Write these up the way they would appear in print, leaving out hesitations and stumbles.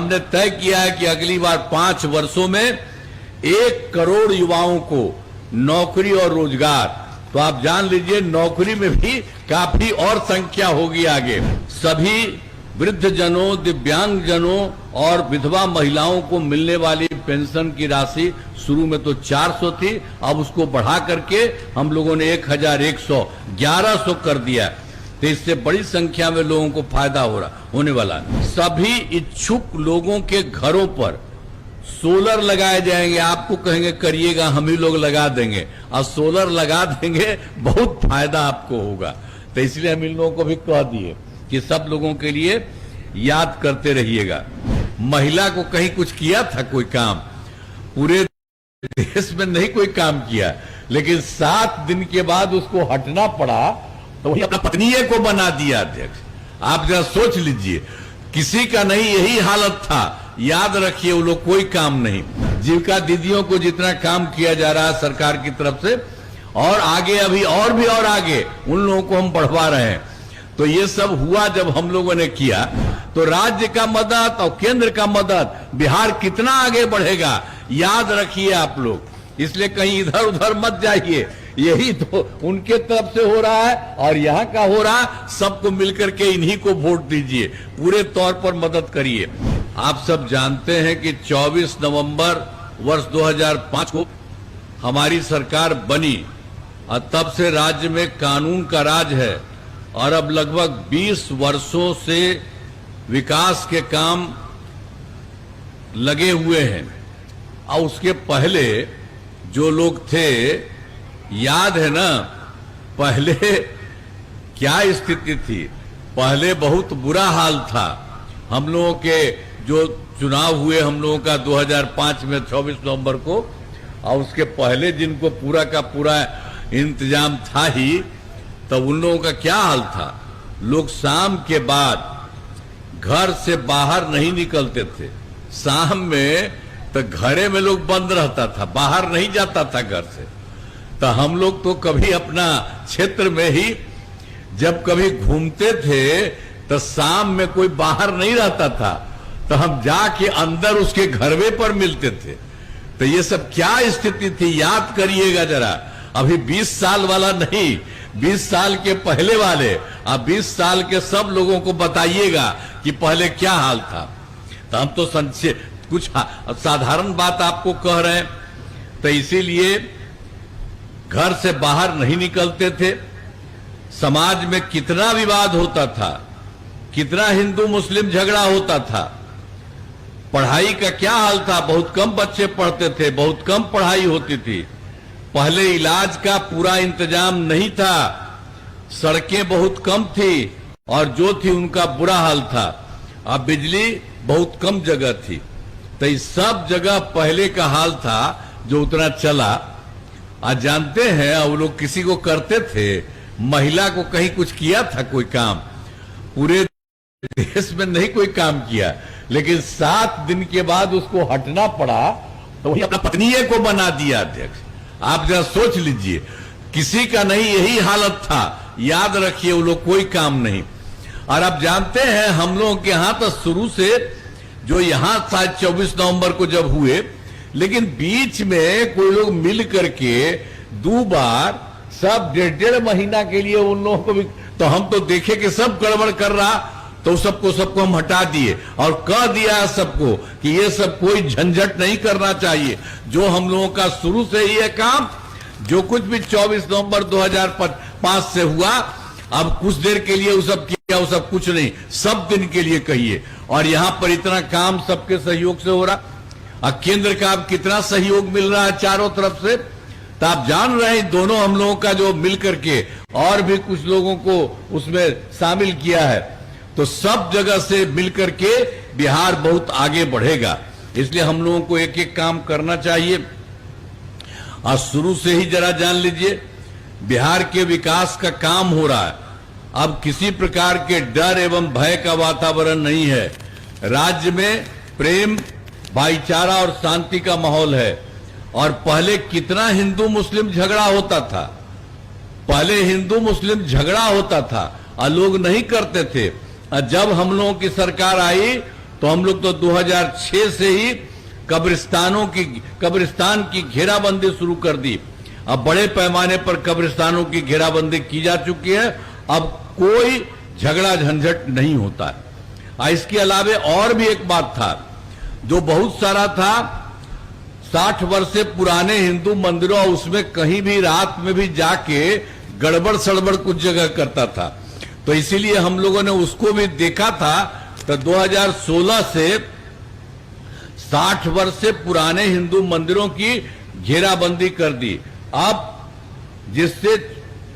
हमने तय किया है कि अगली बार 5 वर्षों में 1 करोड़ युवाओं को नौकरी और रोजगार, तो आप जान लीजिए नौकरी में भी काफी और संख्या होगी आगे। सभी वृद्ध जनों, दिव्यांग जनों और विधवा महिलाओं को मिलने वाली पेंशन की राशि शुरू में तो 400 थी, अब उसको बढ़ा करके हम लोगों ने 1100 कर दिया। तो इससे बड़ी संख्या में लोगों को फायदा होने वाला है। सभी इच्छुक लोगों के घरों पर सोलर लगाए जाएंगे। आपको कहेंगे करिएगा, हम ही लोग लगा देंगे, और सोलर लगा देंगे, बहुत फायदा आपको होगा। तो इसलिए हम इन लोगों को भी कह दिए कि सब लोगों के लिए याद करते रहिएगा। महिला को कहीं कुछ किया था कोई काम? पूरे देश में नहीं कोई काम किया, लेकिन 7 दिन के बाद उसको हटना पड़ा, तो वही अपना पत्नी को बना दिया अध्यक्ष। आप जरा सोच लीजिए, किसी का नहीं यही हालत था। याद रखिए, वो लोग कोई काम नहीं। जीविका दीदियों को जितना काम किया जा रहा है सरकार की तरफ से, और आगे अभी और भी और आगे उन लोगों को हम बढ़वा रहे हैं। तो ये सब हुआ जब हम लोगों ने किया, तो राज्य का मदद और केंद्र का मदद, बिहार कितना आगे बढ़ेगा याद रखिए आप लोग। इसलिए कहीं इधर उधर मत जाइए, यही तो उनके तरफ से हो रहा है और यहाँ का हो रहा है। सबको मिलकर के इन्हीं को वोट दीजिए, पूरे तौर पर मदद करिए। आप सब जानते हैं कि 24 नवंबर वर्ष 2005 को हमारी सरकार बनी, और तब से राज्य में कानून का राज है, और अब लगभग 20 वर्षों से विकास के काम लगे हुए हैं। और उसके पहले जो लोग थे, याद है ना, पहले क्या स्थिति थी? पहले बहुत बुरा हाल था। हम लोगों के जो चुनाव हुए हम लोगों का 2005 में 24 नवंबर को, और उसके पहले जिनको पूरा का पूरा इंतजाम था ही, तब उन लोगों का क्या हाल था? लोग शाम के बाद घर से बाहर नहीं निकलते थे। शाम में तो घरे में लोग बंद रहता था, बाहर नहीं जाता था घर से। तो हम लोग तो कभी अपना क्षेत्र में ही जब कभी घूमते थे, तो शाम में कोई बाहर नहीं रहता था, तो हम जाके अंदर उसके घरवे पर मिलते थे। तो ये सब क्या स्थिति थी याद करिएगा जरा। अभी 20 साल वाला नहीं, 20 साल के पहले वाले, अब 20 साल के सब लोगों को बताइएगा कि पहले क्या हाल था। तो हम तो संक्षेप कुछ साधारण बात आपको कह रहे हैं। तो इसीलिए घर से बाहर नहीं निकलते थे। समाज में कितना विवाद होता था, कितना हिंदू मुस्लिम झगड़ा होता था। पढ़ाई का क्या हाल था? बहुत कम बच्चे पढ़ते थे, बहुत कम पढ़ाई होती थी। पहले इलाज का पूरा इंतजाम नहीं था, सड़कें बहुत कम थी, और जो थी उनका बुरा हाल था। अब बिजली बहुत कम जगह थी। तो इस सब जगह पहले का हाल था जो उतना चला। आज जानते हैं, वो लोग किसी को करते थे, महिला को कहीं कुछ किया था कोई काम? पूरे देश में नहीं कोई काम किया, लेकिन 7 दिन के बाद उसको हटना पड़ा, तो वही अपना पत्नी को बना दिया अध्यक्ष। आप जरा सोच लीजिए, किसी का नहीं यही हालत था। याद रखिए, वो लोग कोई काम नहीं। और आप जानते हैं, हम लोगों के यहां तो शुरू से जो यहां शायद 24 नवंबर को जब हुए, लेकिन बीच में कोई लोग मिल करके 2 बार सब 1.5 महीना के लिए उन लोगों को भी, तो हम तो देखे कि सब गड़बड़ कर रहा, तो सबको हम हटा दिए और कह दिया सबको कि ये सब कोई झंझट नहीं करना चाहिए। जो हम लोगों का शुरू से ही है काम, जो कुछ भी 24 नवंबर 2005 से हुआ, अब कुछ देर के लिए वो सब किया, वो सब कुछ नहीं, सब दिन के लिए कहिए। और यहाँ पर इतना काम सबके सहयोग से हो रहा, और केंद्र का अब कितना सहयोग मिल रहा है चारों तरफ से। तो आप जान रहे हैं, दोनों हम लोगों का जो मिल करके और भी कुछ लोगों को उसमें शामिल किया है, तो सब जगह से मिलकर के बिहार बहुत आगे बढ़ेगा। इसलिए हम लोगों को एक एक काम करना चाहिए। और शुरू से ही जरा जान लीजिए, बिहार के विकास का काम हो रहा है। अब किसी प्रकार के डर एवं भय का वातावरण नहीं है। राज्य में प्रेम, भाईचारा और शांति का माहौल है। और पहले कितना हिंदू मुस्लिम झगड़ा होता था, पहले हिंदू मुस्लिम झगड़ा होता था और लोग नहीं करते थे। जब हम लोगों की सरकार आई तो हम लोग तो 2006 से ही कब्रिस्तान की घेराबंदी शुरू कर दी। अब बड़े पैमाने पर कब्रिस्तानों की घेराबंदी की जा चुकी है। अब कोई झगड़ा झंझट नहीं होता है। इसके अलावे और भी एक बात था जो बहुत सारा था, 60 वर्ष से पुराने हिंदू मंदिरों, उसमें कहीं भी रात में भी जाके गड़बड़ सड़बड़ कुछ जगह करता था, तो इसीलिए हम लोगों ने उसको भी देखा था। तो 2016 से 60 वर्ष से पुराने हिंदू मंदिरों की घेराबंदी कर दी। अब जिससे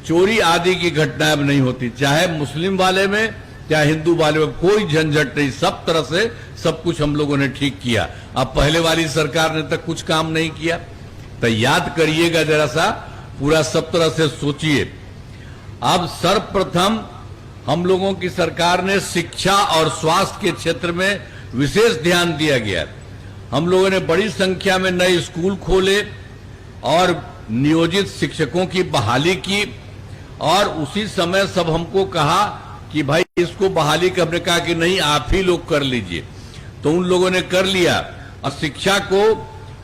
चोरी आदि की घटनाएं अब नहीं होती, चाहे मुस्लिम वाले में चाहे हिंदू वाले में, कोई झंझट नहीं। सब तरह से सब कुछ हम लोगों ने ठीक किया। अब पहले वाली सरकार ने तक कुछ काम नहीं किया, तो याद करिएगा जरा सा, पूरा सब तरह से सोचिए। अब सर्वप्रथम हम लोगों की सरकार ने शिक्षा और स्वास्थ्य के क्षेत्र में विशेष ध्यान दिया गया। हम लोगों ने बड़ी संख्या में नए स्कूल खोले और नियोजित शिक्षकों की बहाली की, और उसी समय सब हमको कहा कि भाई इसको बहाली का, हमने कहा कि नहीं आप ही लोग कर लीजिए, तो उन लोगों ने कर लिया। और शिक्षा को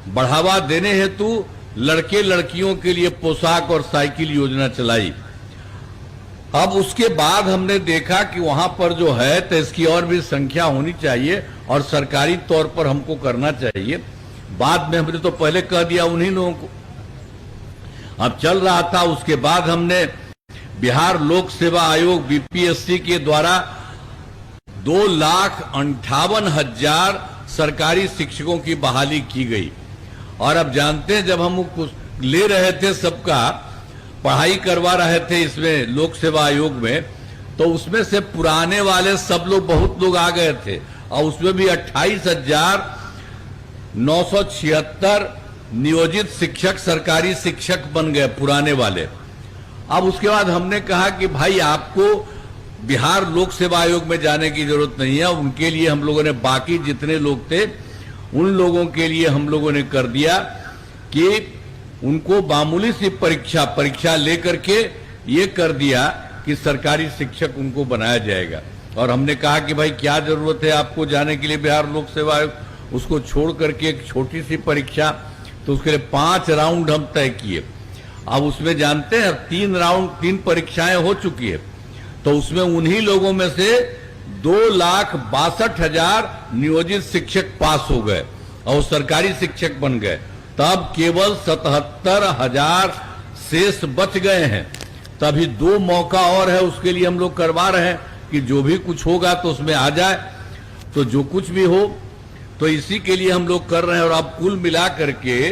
बढ़ावा देने हेतु लड़के लड़कियों के लिए पोशाक और साइकिल योजना चलाई। अब उसके बाद हमने देखा कि वहां पर जो है तो इसकी और भी संख्या होनी चाहिए और सरकारी तौर पर हमको करना चाहिए। बाद में हमने तो पहले कह दिया उन्हीं लोगों को, अब चल रहा था। उसके बाद हमने बिहार लोक सेवा आयोग बीपीएससी के द्वारा 2,58,000 सरकारी शिक्षकों की बहाली की गई। और अब जानते हैं जब हम कुछ ले रहे थे, सबका पढ़ाई करवा रहे थे इसमें लोक सेवा आयोग में, तो उसमें से पुराने वाले सब लोग, बहुत लोग आ गए थे, और उसमें भी 28,976 नियोजित शिक्षक सरकारी शिक्षक बन गए पुराने वाले। अब उसके बाद हमने कहा कि भाई आपको बिहार लोक सेवा आयोग में जाने की जरूरत नहीं है। उनके लिए हम लोगों ने बाकी जितने लोग थे उन लोगों के लिए हम लोगों ने कर दिया कि उनको मामूली सी परीक्षा लेकर के ये कर दिया कि सरकारी शिक्षक उनको बनाया जाएगा। और हमने कहा कि भाई क्या जरूरत है आपको जाने के लिए बिहार लोक सेवा आयोग, उसको छोड़ करके एक छोटी सी परीक्षा, तो उसके लिए 5 राउंड हम तय किए। अब उसमें जानते हैं 3 परीक्षाएं हो चुकी है, तो उसमें उन्हीं लोगों में से 2,62,000 नियोजित शिक्षक पास हो गए और सरकारी शिक्षक बन गए। तब केवल 77,000 शेष बच गए हैं। तभी 2 मौका और है, उसके लिए हम लोग करवा रहे हैं कि जो भी कुछ होगा तो उसमें आ जाए, तो जो कुछ भी हो तो इसी के लिए हम लोग कर रहे हैं। और अब कुल मिला करके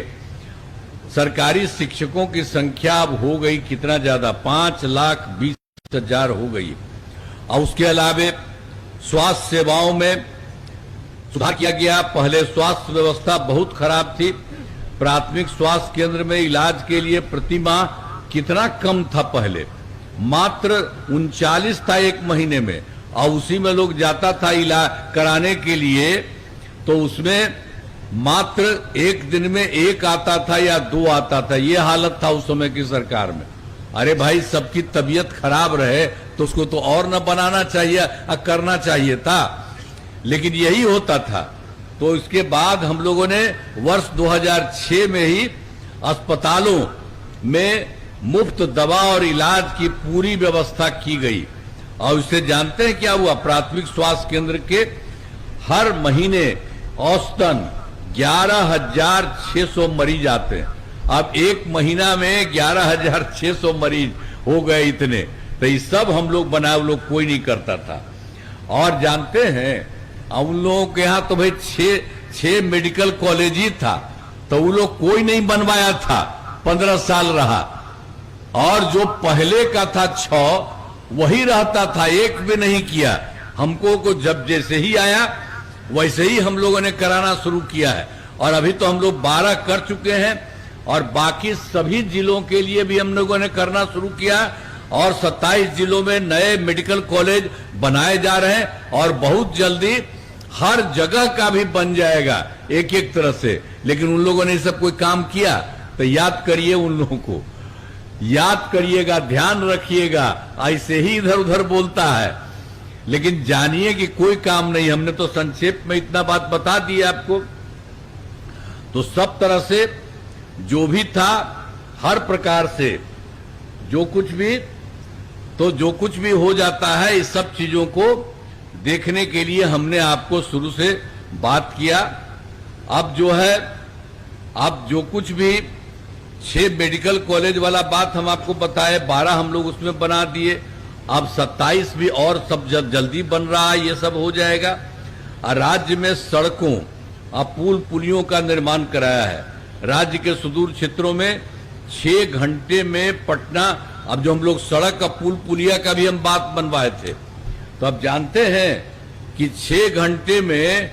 सरकारी शिक्षकों की संख्या अब हो गई कितना ज्यादा, 5,20,000 हो गई। और उसके अलावे स्वास्थ्य सेवाओं में सुधार किया गया। पहले स्वास्थ्य व्यवस्था बहुत खराब थी। प्राथमिक स्वास्थ्य केंद्र में इलाज के लिए प्रति माह कितना कम था, पहले मात्र 39 था एक महीने में, और उसी में लोग जाता था इलाज कराने के लिए, तो उसमें मात्र एक दिन में 1 आता था या 2 आता था। ये हालत था उस समय की सरकार में। अरे भाई सबकी तबीयत खराब रहे तो उसको तो और न बनाना चाहिए, करना चाहिए था, लेकिन यही होता था। तो इसके बाद हम लोगों ने वर्ष 2006 में ही अस्पतालों में मुफ्त दवा और इलाज की पूरी व्यवस्था की गई। और इससे जानते हैं क्या हुआ, प्राथमिक स्वास्थ्य केंद्र के हर महीने औसतन 11,600 मरीज आते हैं। अब एक महीना में 11,600 मरीज हो गए इतने, तो ये सब हम लोग बनाए, लोग कोई नहीं करता था। और जानते हैं उन लोगों के यहाँ तो भाई 6 मेडिकल कॉलेज ही था, तो वो लोग कोई नहीं बनवाया था, 15 साल रहा। और जो पहले का था 6 वही रहता था, एक भी नहीं किया। हमको को जब जैसे ही आया वैसे ही हम लोगों ने कराना शुरू किया है। और अभी तो हम लोग 12 कर चुके हैं, और बाकी सभी जिलों के लिए भी हम लोगों ने करना शुरू किया। और 27 जिलों में नए मेडिकल कॉलेज बनाए जा रहे हैं, और बहुत जल्दी हर जगह का भी बन जाएगा एक एक तरह से। लेकिन उन लोगों ने सब कोई काम किया, तो याद करिए, उन लोगों को याद करिएगा, ध्यान रखिएगा। ऐसे ही इधर उधर बोलता है, लेकिन जानिए कि कोई काम नहीं, हमने तो संक्षेप में इतना बात बता दी आपको। तो सब तरह से जो भी था, हर प्रकार से जो कुछ भी हो जाता है, इस सब चीजों को देखने के लिए हमने आपको शुरू से बात किया। अब जो है, अब जो कुछ भी 6 मेडिकल कॉलेज वाला बात हम आपको बताए, 12 हम लोग उसमें बना दिए। अब 27 भी और सब जल्दी बन रहा है, ये सब हो जाएगा। और राज्य में सड़कों और पुल पुलियों का निर्माण कराया है। राज्य के सुदूर क्षेत्रों में 6 घंटे में पटना, अब जो हम लोग सड़क का पुल पुलिया का भी हम बात बनवाए थे, तो अब जानते हैं कि 6 घंटे में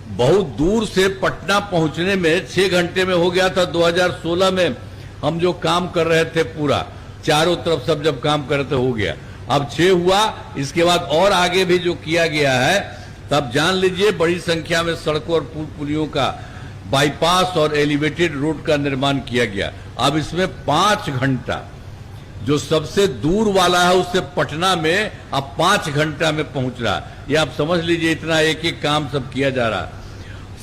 बहुत दूर से पटना पहुंचने में 6 घंटे में हो गया था। 2016 में हम जो काम कर रहे थे, पूरा चारों तरफ सब जब काम कर रहे थे, हो गया। अब 6 हुआ, इसके बाद और आगे भी जो किया गया है, तब जान लीजिए बड़ी संख्या में सड़कों और पुल पुलियों का, बाईपास और एलिवेटेड रोड का निर्माण किया गया। अब इसमें 5 घंटा, जो सबसे दूर वाला है उससे पटना में अब 5 घंटा में पहुंच रहा है। ये आप समझ लीजिए, इतना एक एक काम सब किया जा रहा है।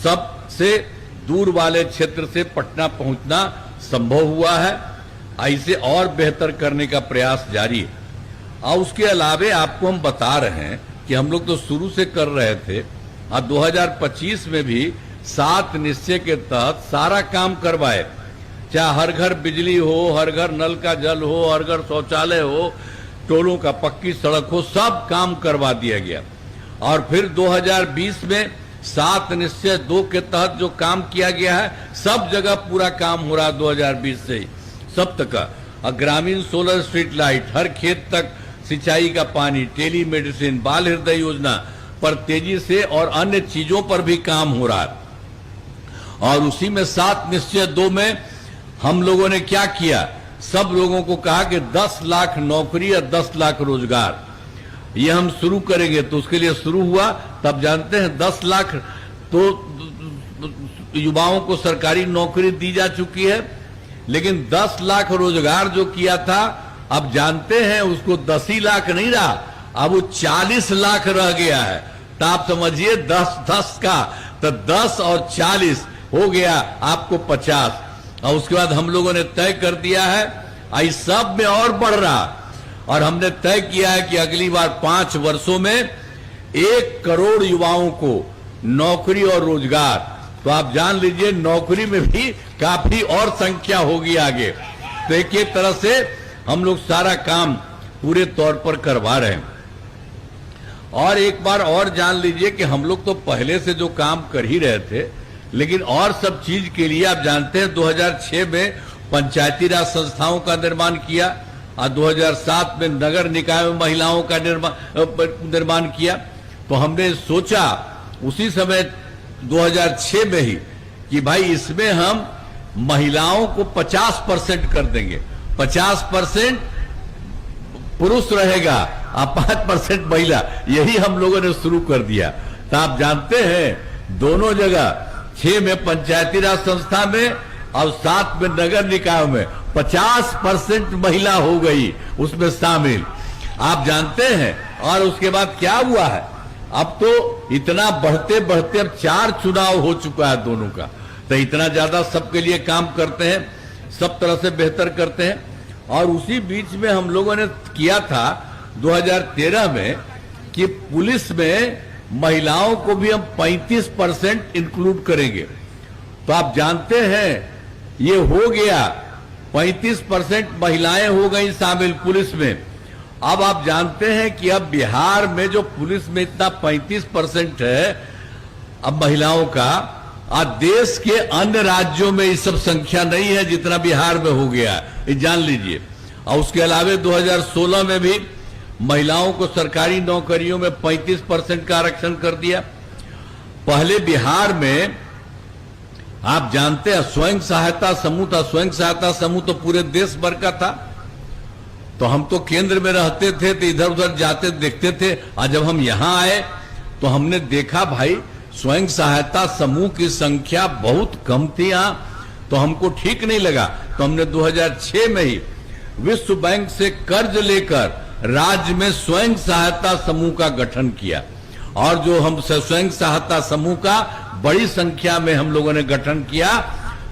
सबसे दूर वाले क्षेत्र से पटना पहुंचना संभव हुआ है। ऐसे और बेहतर करने का प्रयास जारी है। और उसके अलावे आपको हम बता रहे हैं कि हम लोग तो शुरू से कर रहे थे, और 2025 में भी 7 निश्चय के तहत सारा काम करवाए, चाहे हर घर बिजली हो, हर घर नल का जल हो, हर घर शौचालय हो, टोलों का पक्की सड़क हो, सब काम करवा दिया गया। और फिर 2020 में 7 निश्चय 2 के तहत जो काम किया गया है, सब जगह पूरा काम हो रहा है 2020 से ही, सब तक। ग्रामीण सोलर स्ट्रीट लाइट, हर खेत तक सिंचाई का पानी, टेलीमेडिसिन, बाल हृदय योजना पर तेजी से और अन्य चीजों पर भी काम हो रहा है। और उसी में 7 निश्चय 2 में हम लोगों ने क्या किया, सब लोगों को कहा कि 10 लाख नौकरी और 10 लाख रोजगार ये हम शुरू करेंगे। तो उसके लिए शुरू हुआ, तब जानते हैं 10 लाख तो युवाओं को सरकारी नौकरी दी जा चुकी है, लेकिन 10 लाख रोजगार जो किया था, अब जानते हैं उसको 10 ही लाख नहीं रहा, अब वो 40 लाख रह गया है। तो आप समझिए 10 का, तो 10 और 40 हो गया आपको 50। और उसके बाद हम लोगों ने तय कर दिया है, इस सब में और बढ़ रहा, और हमने तय किया है कि अगली बार 5 वर्षों में 1 करोड़ युवाओं को नौकरी और रोजगार। तो आप जान लीजिए नौकरी में भी काफी और संख्या होगी आगे। तो एक तरह से हम लोग सारा काम पूरे तौर पर करवा रहे हैं। और एक बार और जान लीजिए कि हम लोग तो पहले से जो काम कर ही रहे थे, लेकिन और सब चीज के लिए आप जानते हैं 2006 में पंचायती राज संस्थाओं का निर्माण किया, और 2007 में नगर निकाय में महिलाओं का निर्माण किया। तो हमने सोचा उसी समय 2006 में ही कि भाई इसमें हम महिलाओं को 50% कर देंगे, 50% पुरुष रहेगा और 5% महिला, यही हम लोगों ने शुरू कर दिया। तो आप जानते हैं दोनों जगह, 6 में पंचायती राज संस्था में और 7 में नगर निकाय में 50% महिला हो गई उसमें शामिल, आप जानते हैं। और उसके बाद क्या हुआ है, अब तो इतना बढ़ते बढ़ते अब 4 चुनाव हो चुका है दोनों का। तो इतना ज्यादा सबके लिए काम करते हैं, सब तरह से बेहतर करते हैं। और उसी बीच में हम लोगों ने किया था 2013 में कि पुलिस में महिलाओं को भी हम 35% इंक्लूड करेंगे। तो आप जानते हैं ये हो गया, 35% महिलाएं हो गई शामिल पुलिस में। अब आप जानते हैं कि अब बिहार में जो पुलिस में इतना 35% है अब महिलाओं का, आज देश के अन्य राज्यों में इस सब संख्या नहीं है जितना बिहार में हो गया, ये जान लीजिए। और उसके अलावा 2016 में भी महिलाओं को सरकारी नौकरियों में 35% का आरक्षण कर दिया। पहले बिहार में आप जानते हैं स्वयं सहायता समूह था, स्वयं सहायता समूह तो पूरे देश भर का था। तो हम तो केंद्र में रहते थे तो इधर उधर जाते देखते थे, और जब हम यहां आए तो हमने देखा भाई स्वयं सहायता समूह की संख्या बहुत कम थी यहां, तो हमको ठीक नहीं लगा। तो हमने 2006 में ही विश्व बैंक से कर्ज लेकर राज्य में स्वयं सहायता समूह का गठन किया, और जो हम स्वयं सहायता समूह का बड़ी संख्या में हम लोगों ने गठन किया,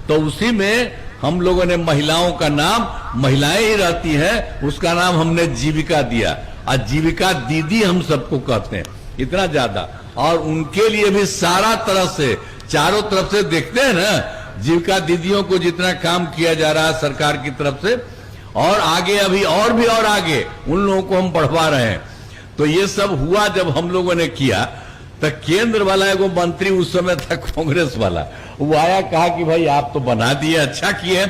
तो उसी में हम लोगों ने महिलाओं का नाम, महिलाएं ही रहती हैं, उसका नाम हमने जीविका दिया। आज जीविका दीदी हम सबको कहते हैं, इतना ज्यादा। और उनके लिए भी सारा तरह से, चारों तरफ से देखते हैं ना, जीविका दीदियों को जितना काम किया जा रहा है सरकार की तरफ से, और आगे अभी और भी और आगे उन लोगों को हम बढ़वा रहे हैं। तो ये सब हुआ जब हम लोगों ने किया, तो केंद्र वाला एगो मंत्री उस समय था कांग्रेस वाला, वो आया, कहा कि भाई आप तो बना दिए, अच्छा किए।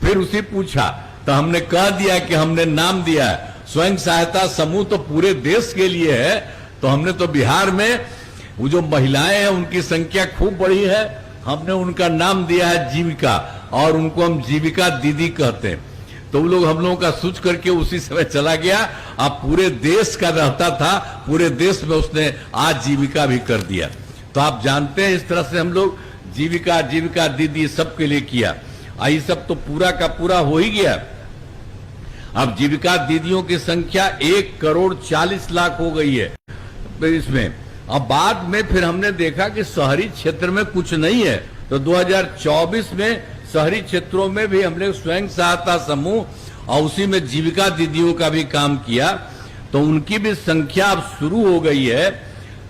फिर उसे पूछा तो हमने कह दिया कि हमने नाम दिया है स्वयं सहायता समूह, तो पूरे देश के लिए है। तो हमने तो बिहार में वो जो महिलाएं हैं उनकी संख्या खूब बढ़ी है, हमने उनका नाम दिया है जीविका, और उनको हम जीविका दीदी कहते हैं। तो वो लोग हम लोगों का सोच करके उसी समय चला गया। अब पूरे देश का रहता था, पूरे देश में उसने आज जीविका भी कर दिया। तो आप जानते हैं इस तरह से हम लोग जीविका, जीविका दीदी सबके लिए किया। ये सब तो पूरा का पूरा हो ही गया। अब जीविका दीदियों की संख्या 1,40,00,000 हो गई है इसमें। अब बाद में फिर हमने देखा कि शहरी क्षेत्र में कुछ नहीं है, तो 2024 में शहरी क्षेत्रों में भी हमने स्वयं सहायता समूह और उसी में जीविका दीदियों का भी काम किया, तो उनकी भी संख्या अब शुरू हो गई है।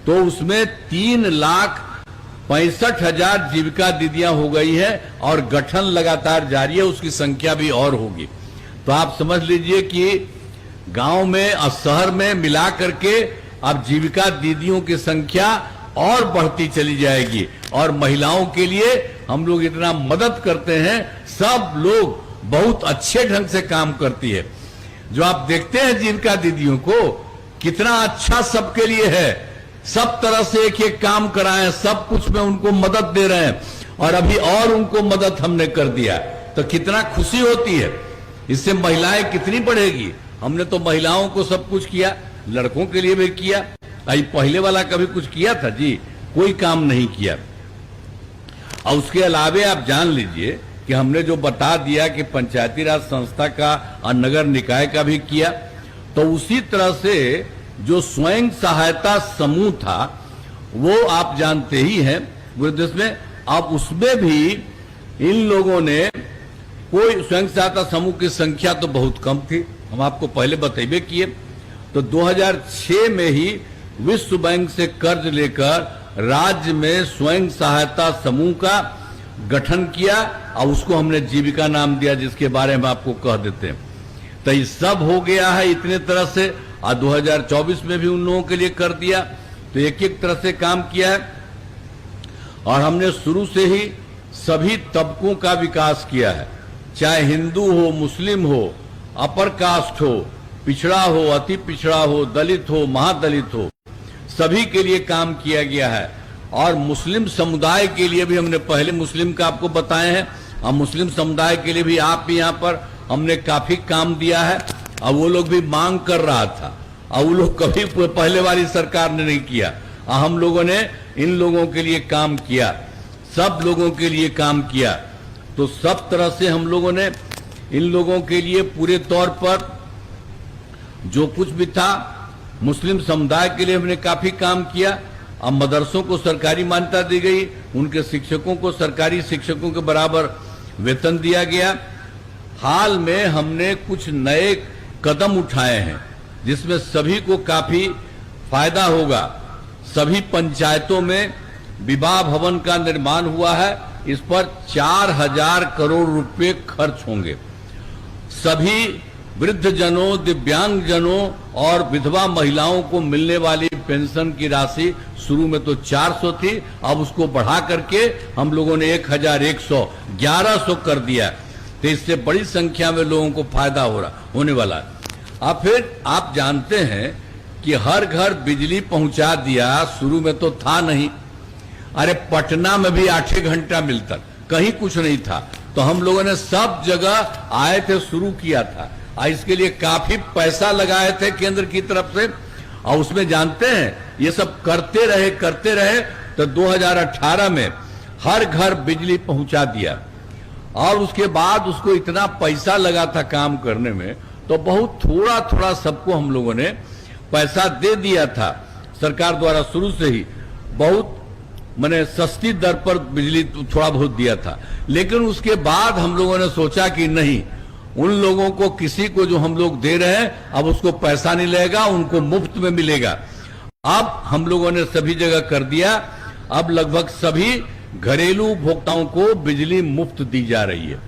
तो उसमें 3,65,000 जीविका दीदियां हो गई है, और गठन लगातार जारी है, उसकी संख्या भी और होगी। तो आप समझ लीजिए कि गांव में और शहर में मिला करके अब जीविका दीदियों की संख्या और बढ़ती चली जाएगी। और महिलाओं के लिए हम लोग इतना मदद करते हैं, सब लोग बहुत अच्छे ढंग से काम करती है। जो आप देखते हैं जीविका दीदियों को, कितना अच्छा सबके लिए है, सब तरह से एक एक काम कराएं, सब कुछ में उनको मदद दे रहे हैं, और अभी और उनको मदद हमने कर दिया, तो कितना खुशी होती है। इससे महिलाएं कितनी बढ़ेगी। हमने तो महिलाओं को सब कुछ किया, लड़कों के लिए भी किया। अभी पहले वाला कभी कुछ किया था जी? कोई काम नहीं किया। और उसके अलावे आप जान लीजिए कि हमने जो बता दिया कि पंचायती राज संस्था का और नगर निकाय का भी किया, तो उसी तरह से जो स्वयं सहायता समूह था वो आप जानते ही हैं पूरे देश में। अब उसमें भी इन लोगों ने, कोई स्वयं सहायता समूह की संख्या तो बहुत कम थी, हम आपको पहले बतेबे किए। तो 2006 में ही विश्व बैंक से कर्ज लेकर राज्य में स्वयं सहायता समूह का गठन किया, और उसको हमने जीविका नाम दिया, जिसके बारे में आपको कह देते हैं। तो ये सब हो गया है इतने तरह से, और 2024 में भी उन लोगों के लिए कर दिया। तो एक एक तरह से काम किया है, और हमने शुरू से ही सभी तबकों का विकास किया है, चाहे हिंदू हो, मुस्लिम हो, अपर कास्ट हो, पिछड़ा हो, अति पिछड़ा हो, दलित हो, महादलित हो, सभी के लिए काम किया गया है। और मुस्लिम समुदाय के लिए भी हमने, पहले मुस्लिम का आपको बताए हैं, और मुस्लिम समुदाय के लिए भी आप यहाँ पर हमने काफी काम दिया है। और वो लोग भी मांग कर रहा था, और वो लोग कभी पहले वाली सरकार ने नहीं किया, और हम लोगों ने इन लोगों के लिए काम किया, सब लोगों के लिए काम किया। तो सब तरह से हम लोगों ने इन लोगों के लिए पूरे तौर पर जो कुछ भी था, मुस्लिम समुदाय के लिए हमने काफी काम किया। अब मदरसों को सरकारी मान्यता दी गई, उनके शिक्षकों को सरकारी शिक्षकों के बराबर वेतन दिया गया। हाल में हमने कुछ नए कदम उठाए हैं, जिसमें सभी को काफी फायदा होगा। सभी पंचायतों में विवाह भवन का निर्माण हुआ है, इस पर 4,000 करोड़ रुपए खर्च होंगे। सभी वृद्ध जनों, दिव्यांग जनों और विधवा महिलाओं को मिलने वाली पेंशन की राशि शुरू में तो 400 थी, अब उसको बढ़ा करके हम लोगों ने 1,100 कर दिया। तो इससे बड़ी संख्या में लोगों को फायदा होने वाला है। अब फिर आप जानते हैं कि हर घर बिजली पहुंचा दिया, शुरू में तो था नहीं। अरे पटना में भी 8 घंटा मिलता, कहीं कुछ नहीं था। तो हम लोगों ने सब जगह आए थे, शुरू किया था, और इसके लिए काफी पैसा लगाए थे केंद्र की तरफ से। और उसमें जानते हैं ये सब करते रहे तो 2018 में हर घर बिजली पहुंचा दिया। और उसके बाद उसको इतना पैसा लगा था काम करने में, तो बहुत थोड़ा थोड़ा सबको हम लोगों ने पैसा दे दिया था। सरकार द्वारा शुरू से ही बहुत मैंने सस्ती दर पर बिजली थोड़ा बहुत दिया था, लेकिन उसके बाद हम लोगों ने सोचा कि नहीं, उन लोगों को किसी को जो हम लोग दे रहे हैं अब उसको पैसा नहीं लगेगा, उनको मुफ्त में मिलेगा। अब हम लोगों ने सभी जगह कर दिया, अब लगभग सभी घरेलू उपभोक्ताओं को बिजली मुफ्त दी जा रही है।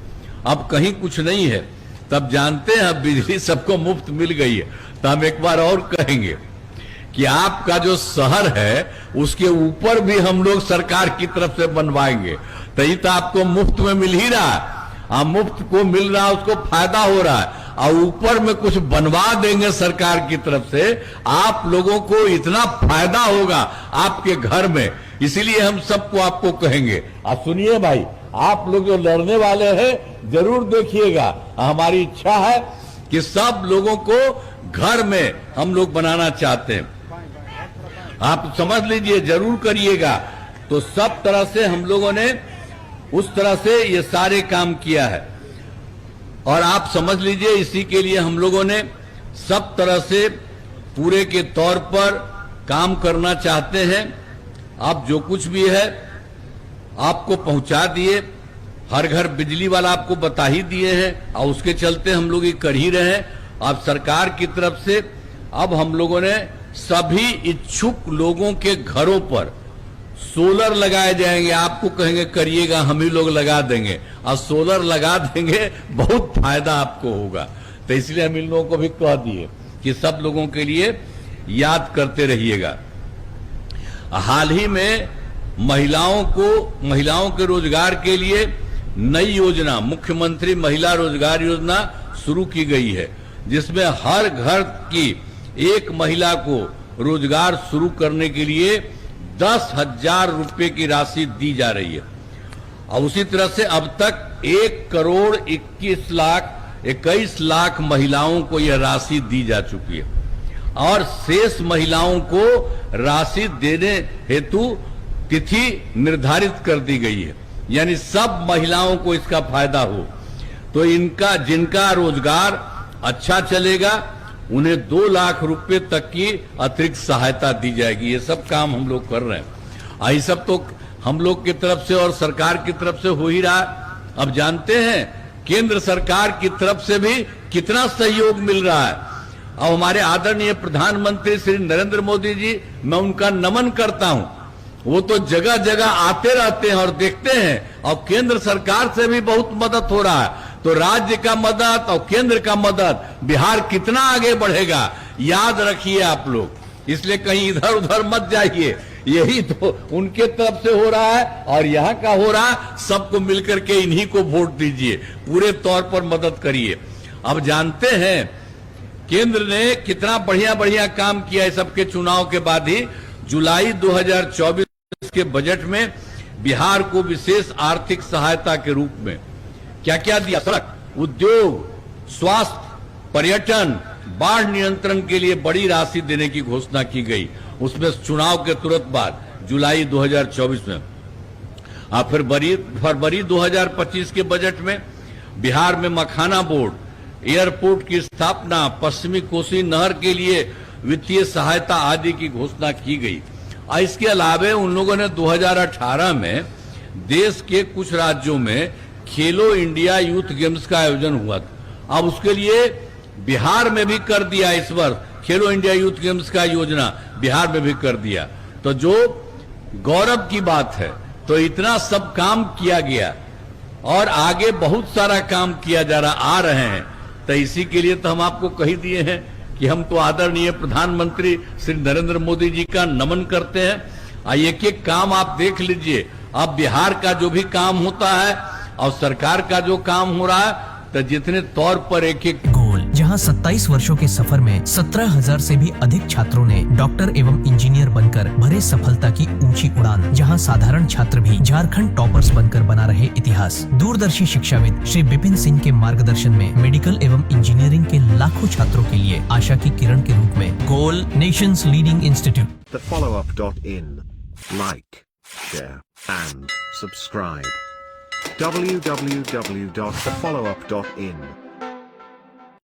अब कहीं कुछ नहीं है, तब जानते हैं अब बिजली सबको मुफ्त मिल गई है। तो हम एक बार और कहेंगे कि आपका जो शहर है उसके ऊपर भी हम लोग सरकार की तरफ से बनवाएंगे, तो ये तो आपको मुफ्त में मिल ही रहा है। आप मुफ्त को मिल रहा है, उसको फायदा हो रहा है, और ऊपर में कुछ बनवा देंगे सरकार की तरफ से, आप लोगों को इतना फायदा होगा आपके घर में। इसीलिए हम सबको आपको कहेंगे, आप सुनिए भाई, आप लोग जो लड़ने वाले हैं जरूर देखिएगा, हमारी इच्छा है कि सब लोगों को घर में हम लोग बनाना चाहते हैं। आप समझ लीजिए, जरूर करिएगा। तो सब तरह से हम लोगों ने उस तरह से ये सारे काम किया है, और आप समझ लीजिए इसी के लिए हम लोगों ने सब तरह से पूरे के तौर पर काम करना चाहते हैं। आप जो कुछ भी है आपको पहुंचा दिए, हर घर बिजली वाला आपको बता ही दिए हैं, और उसके चलते हम लोग ये कर ही रहे हैं। अब सरकार की तरफ से अब हम लोगों ने सभी इच्छुक लोगों के घरों पर सोलर लगाए जाएंगे। आपको कहेंगे करिएगा, हम ही लोग लगा देंगे, और सोलर लगा देंगे, बहुत फायदा आपको होगा। तो इसलिए हम इन लोगों को भी कह दिए कि सब लोगों के लिए याद करते रहिएगा। हाल ही में महिलाओं के रोजगार के लिए नई योजना, मुख्यमंत्री महिला रोजगार योजना शुरू की गई है, जिसमें हर घर की एक महिला को रोजगार शुरू करने के लिए 10,000 रुपए की राशि दी जा रही है। और उसी तरह से अब तक 1,21,00,000 महिलाओं को यह राशि दी जा चुकी है, और शेष महिलाओं को राशि देने हेतु तिथि निर्धारित कर दी गई है, यानी सब महिलाओं को इसका फायदा हो। तो जिनका रोजगार अच्छा चलेगा उन्हें 2 लाख रुपए तक की अतिरिक्त सहायता दी जाएगी। ये सब काम हम लोग कर रहे हैं, ये सब तो हम लोग की तरफ से और सरकार की तरफ से हो ही रहा। अब जानते हैं केंद्र सरकार की तरफ से भी कितना सहयोग मिल रहा है। अब हमारे आदरणीय प्रधानमंत्री श्री नरेंद्र मोदी जी, मैं उनका नमन करता हूं, वो तो जगह जगह आते रहते हैं और देखते हैं, और केंद्र सरकार से भी बहुत मदद हो रहा है। तो राज्य का मदद और केंद्र का मदद, बिहार कितना आगे बढ़ेगा याद रखिए आप लोग। इसलिए कहीं इधर उधर मत जाइए, यही तो उनके तरफ से हो रहा है और यहाँ का हो रहा है, सबको मिलकर के इन्हीं को वोट दीजिए, पूरे तौर पर मदद करिए। अब जानते हैं केंद्र ने कितना बढ़िया बढ़िया काम किया है। सबके चुनाव के बाद ही जुलाई 2024 के बजट में बिहार को विशेष आर्थिक सहायता के रूप में क्या क्या दिया, सड़क, उद्योग, स्वास्थ्य, पर्यटन, बाढ़ नियंत्रण के लिए बड़ी राशि देने की घोषणा की गई। उसमें चुनाव के तुरंत बाद जुलाई 2024 में। फिर फरवरी 2025 के बजट में बिहार में मखाना बोर्ड, एयरपोर्ट की स्थापना, पश्चिमी कोसी नहर के लिए वित्तीय सहायता आदि की घोषणा की गई। इसके अलावा उन लोगों ने 2018 में देश के कुछ राज्यों में खेलो इंडिया यूथ गेम्स का आयोजन हुआ था। अब उसके लिए बिहार में भी कर दिया, इस वर्ष खेलो इंडिया यूथ गेम्स का योजना बिहार में भी कर दिया। तो जो गौरव की बात है, तो इतना सब काम किया गया और आगे बहुत सारा काम किया जा रहा, आ रहे हैं। तो इसी के लिए तो हम आपको कही दिए हैं कि हम तो आदरणीय प्रधानमंत्री श्री नरेंद्र मोदी जी का नमन करते हैं। एक एक काम आप देख लीजिए, अब बिहार का जो भी काम होता है और सरकार का जो काम हो रहा है, तो जितने तौर पर एक एक गोल, जहां 27 वर्षों के सफर में 17,000 से भी अधिक छात्रों ने डॉक्टर एवं इंजीनियर बनकर भरे सफलता की ऊंची उड़ान, जहां साधारण छात्र भी झारखंड टॉपर्स बनकर बना रहे इतिहास। दूरदर्शी शिक्षाविद श्री विपिन सिंह के मार्गदर्शन में मेडिकल एवं इंजीनियरिंग के लाखों छात्रों के लिए आशा की किरण के रूप में goal, nation's leading institute. TheFollowUp.in. Like, share and subscribe. www.thefollowup.in